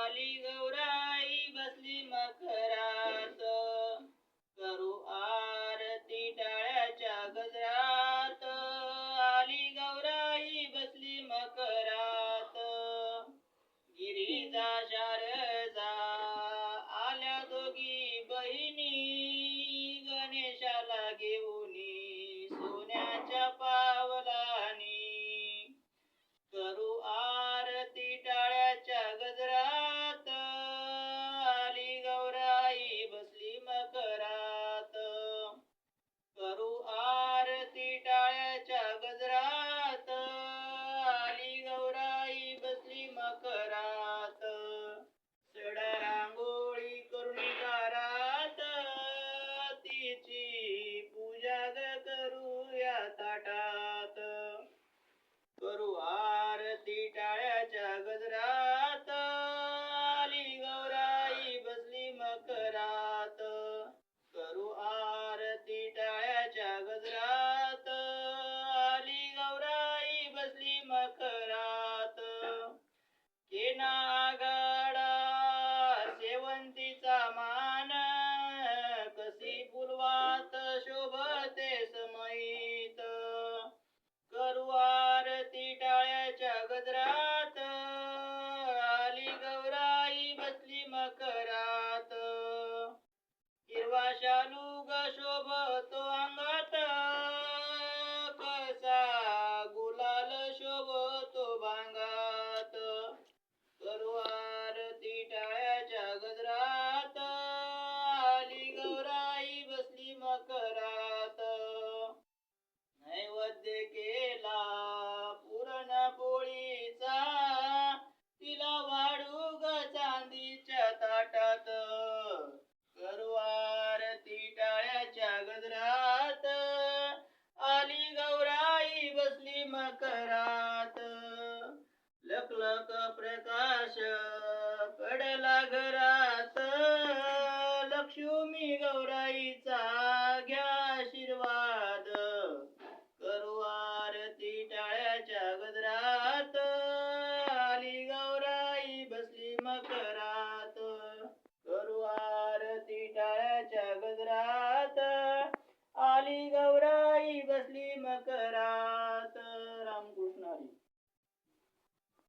आली गौराई बसली मखरात, करू आरती टाळ्याच्या गजरात. आली गौराई बसली मखरात, गिरीजा शारदा आल्या दोघी बहिणी, गणेशाला घेऊनी सोन्याच्या पावलानी. करू आरती टाळ्याच्या गजरात, आली गौराई बसली मखरात. करू आरती टाळ्याच्या गजरात, आली गौराई बसली मखरात. सडा रांगोळी करुणी दारात, तिची पूजा करूया ताटात. करू आरती टाळ्याच्या गजरात, आली गौराई बसली मखरात. करू आरती टाळ्याच्या गजरात, आली गौराई बसली मखरात. केना आघाडा शेवंतीचा मान, कशी फुलवात शोभते समईत. करू आरती टाळ्याच्या गजरात, आली गौराई बसली मखरात. हिरवा शालू ग शोभतो अंगात, कसा गुलाल शोभतो भांगात. करू आरती टाळ्याच्या गजरात, आली गौराई बसली मखरात. नैवेद्य केला पुरणपोळीचा, तिला वाढू ग चांदीच्या ताटात. करू आरती टाळ्याच्या गजरात, आली गौराई बसली मखरात. लखलख प्रकाश पडला घरात, लक्ष्मी गौराईचा